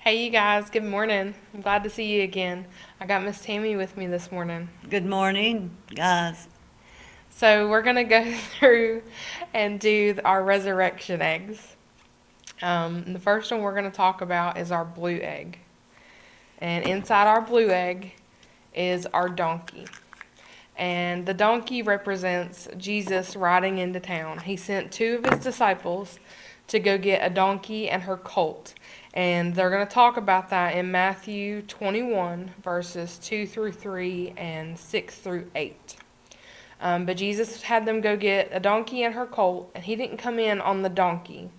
Hey, you guys, good morning. I'm glad to see you again. I got Miss Tammie with me this morning. Good morning, guys. So, we're going to go through and do our resurrection eggs. The first one we're going to talk about is our blue egg. And inside our blue egg is our donkey. And the donkey represents Jesus riding into town. He sent two of his disciples to go get a donkey and her colt. And they're going to talk about that in Matthew 21, verses 2 through 3 and 6 through 8. But Jesus had them go get a donkey and her colt, and he didn't come in on the donkey.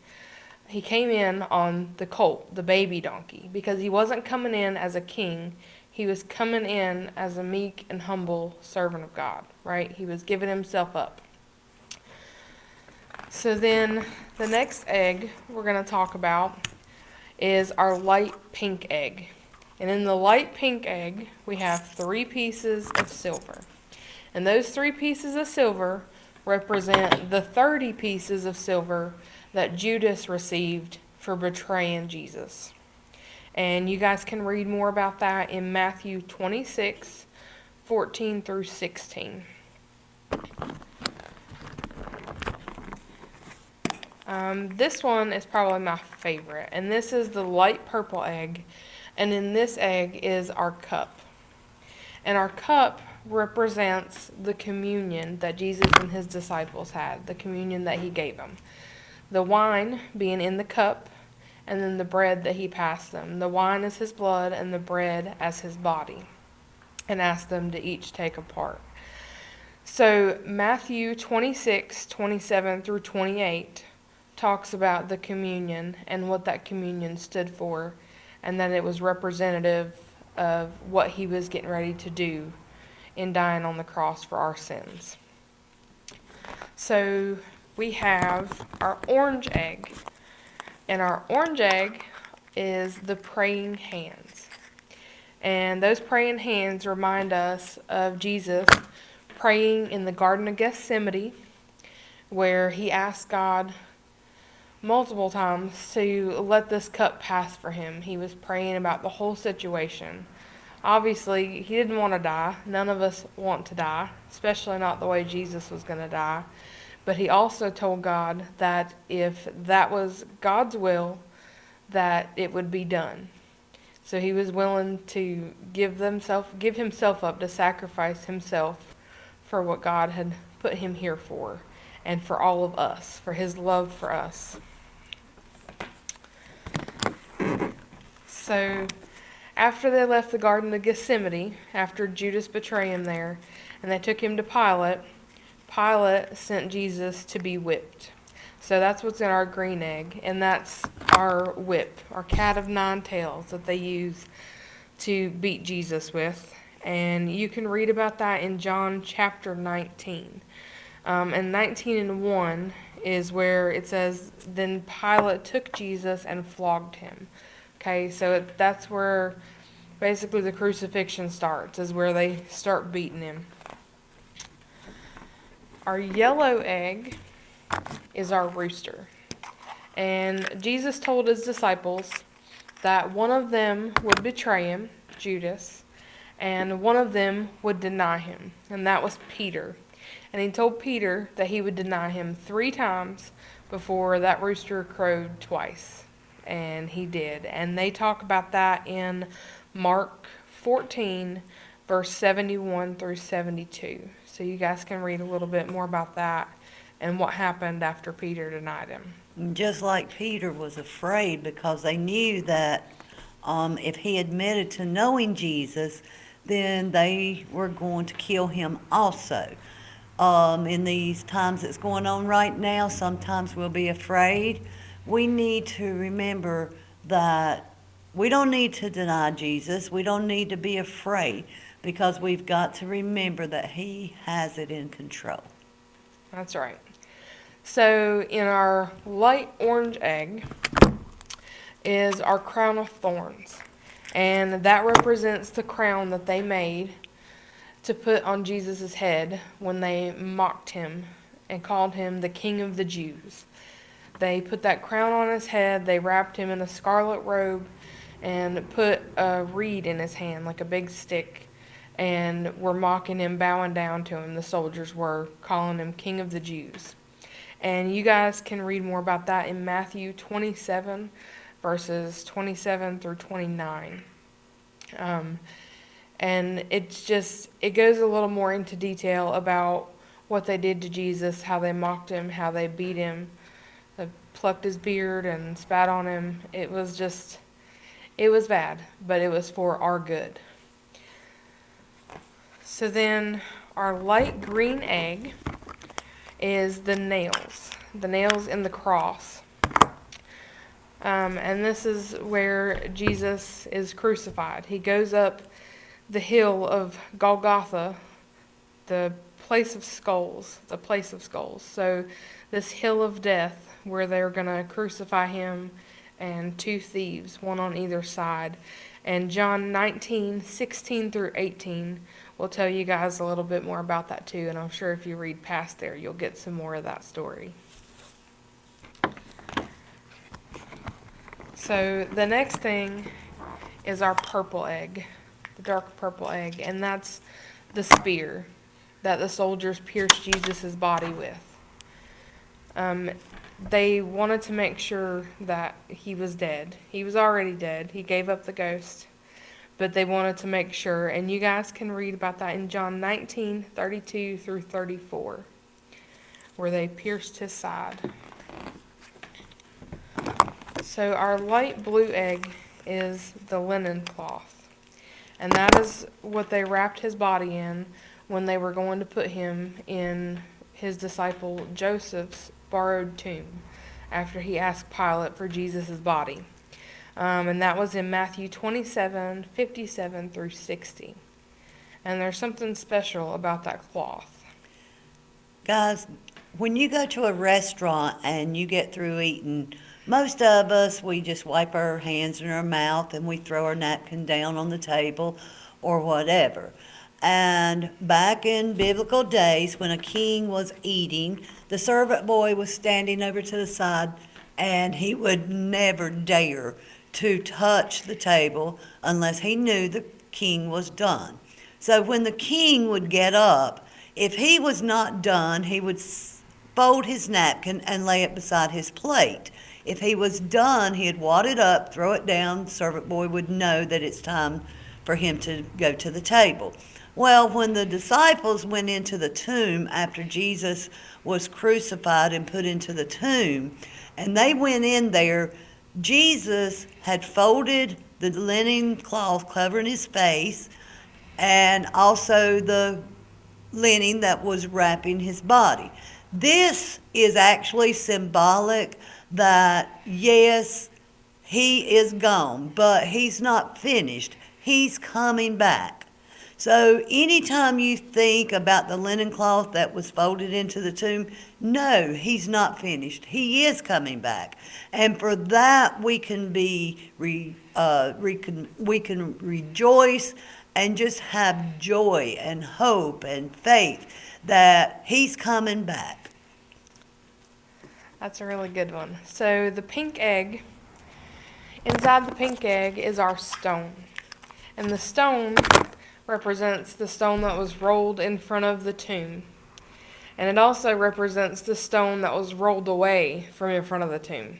He came in on the colt, the baby donkey, because he wasn't coming in as a king. He was coming in as a meek and humble servant of God, right? He was giving himself up. So then the next egg we're going to talk about is our light pink egg. And in the light pink egg, we have 3 pieces of silver. And those 3 pieces of silver represent the 30 pieces of silver that Judas received for betraying Jesus. And you guys can read more about that in Matthew 26, 14 through 16. This one is probably my favorite, and this is the light purple egg, and in this egg is our cup. And our cup represents the communion that Jesus and his disciples had, the communion that he gave them. The wine being in the cup, and then the bread that he passed them. The wine is his blood, and the bread as his body, and asked them to each take a part. So Matthew 26, 27 through 28 talks about the communion and what that communion stood for, and that it was representative of what he was getting ready to do in dying on the cross for our sins. So we have our orange egg, and our orange egg is the praying hands. And those praying hands remind us of Jesus praying in the Garden of Gethsemane, where he asked God multiple times to let this cup pass for him. He was praying about the whole situation. Obviously, he didn't want to die. None of us want to die, especially not the way Jesus was going to die. But he also told God that if that was God's will, that it would be done. So he was willing to give himself up, to sacrifice himself for what God had put him here for, and for all of us, for his love for us. So after they left the Garden of Gethsemane, after Judas betrayed him there, and they took him to Pilate, Pilate sent Jesus to be whipped. So that's what's in our green egg, and that's our whip, our cat of 9 tails that they use to beat Jesus with. And you can read about that in John chapter 19. And 19 and 1 is where it says, "Then Pilate took Jesus and flogged him." Okay, so that's where basically the crucifixion starts, is where they start beating him. Our yellow egg is our rooster. And Jesus told his disciples that one of them would betray him, Judas, and one of them would deny him, and that was Peter. And he told Peter that he would deny him 3 times before that rooster crowed twice. And he did. And they talk about that in Mark 14, verse 71 through 72. So you guys can read a little bit more about that and what happened after Peter denied him. Just like Peter was afraid because they knew that if he admitted to knowing Jesus, then they were going to kill him also. In these times that's going on right now, sometimes we'll be afraid. We need to remember that we don't need to deny Jesus. We don't need to be afraid, because we've got to remember that he has it in control. That's right. So in our light orange egg is our crown of thorns. And that represents the crown that they made to put on Jesus' head when they mocked him and called him the King of the Jews. They put that crown on his head, they wrapped him in a scarlet robe, and put a reed in his hand, like a big stick, and were mocking him, bowing down to him. The soldiers were calling him King of the Jews. And you guys can read more about that in Matthew 27, verses 27 through 29. And it goes a little more into detail about what they did to Jesus, how they mocked him, how they beat him, they plucked his beard and spat on him. It was bad, but it was for our good. So then our light green egg is the nails in the cross. And this is where Jesus is crucified. He goes up the hill of Golgotha, the place of skulls. So this hill of death where they're going to crucify him and two thieves, one on either side. And John 19:16 through 18 will tell you guys a little bit more about that too. And I'm sure if you read past there, you'll get some more of that story. So the next thing is our purple egg, the dark purple egg, and that's the spear that the soldiers pierced Jesus' body with. They wanted to make sure that he was dead. He was already dead. He gave up the ghost. But they wanted to make sure, and you guys can read about that in John 19:32 through 34, where they pierced his side. So our light blue egg is the linen cloth, and that is what they wrapped his body in when they were going to put him in his disciple Joseph's borrowed tomb after he asked Pilate for Jesus' body. And that was in Matthew 27:57 through 60. And there's something special about that cloth. Guys, when you go to a restaurant and you get through eating, most of us, we just wipe our hands in our mouth and we throw our napkin down on the table or whatever. And back in biblical days, when a king was eating, the servant boy was standing over to the side, and he would never dare to touch the table unless he knew the king was done. So when the king would get up, if he was not done, he would fold his napkin and lay it beside his plate. If he was done, he'd wad it up, throw it down. The servant boy would know that it's time for him to go to the table. Well, when the disciples went into the tomb after Jesus was crucified and put into the tomb, and they went in there, Jesus had folded the linen cloth covering his face and also the linen that was wrapping his body. This is actually symbolic that, yes, he is gone, but he's not finished. He's coming back. So anytime you think about the linen cloth that was folded into the tomb, no, he's not finished. He is coming back. And for that we can we can rejoice and just have joy and hope and faith that he's coming back. That's a really good one. So the pink egg, inside the pink egg is our stone. And the stone represents the stone that was rolled in front of the tomb. And it also represents the stone that was rolled away from in front of the tomb.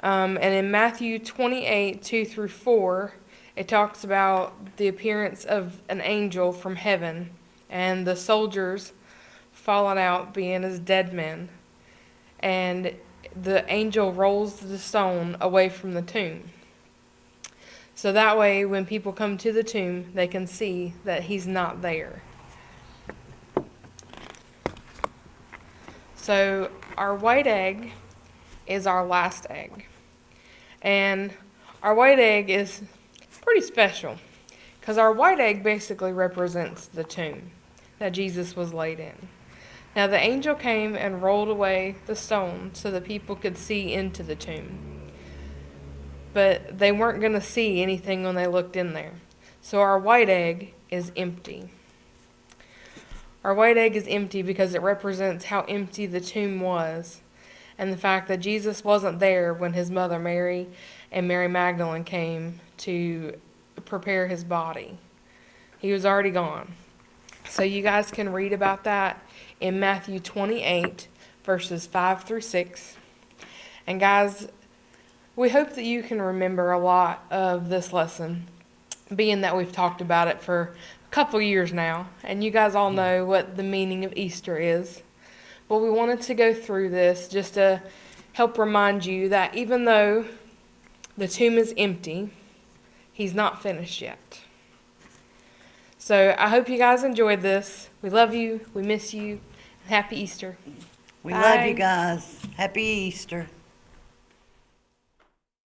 And in Matthew 28:2 through 4, it talks about the appearance of an angel from heaven and the soldiers falling out being as dead men. And the angel rolls the stone away from the tomb. So that way, when people come to the tomb, they can see that he's not there. So our white egg is our last egg. And our white egg is pretty special because our white egg basically represents the tomb that Jesus was laid in. Now the angel came and rolled away the stone so that people could see into the tomb. But they weren't going to see anything when they looked in there. So our white egg is empty. Our white egg is empty because it represents how empty the tomb was, and the fact that Jesus wasn't there when his mother Mary and Mary Magdalene came to prepare his body. He was already gone. So you guys can read about that in Matthew 28, verses 5 through 6. And guys, we hope that you can remember a lot of this lesson, being that we've talked about it for a couple years now, and you guys all know what the meaning of Easter is. But we wanted to go through this just to help remind you that even though the tomb is empty, he's not finished yet. So I hope you guys enjoyed this. We love you. We miss you. And happy Easter. We love Bye. you guys. Happy Easter.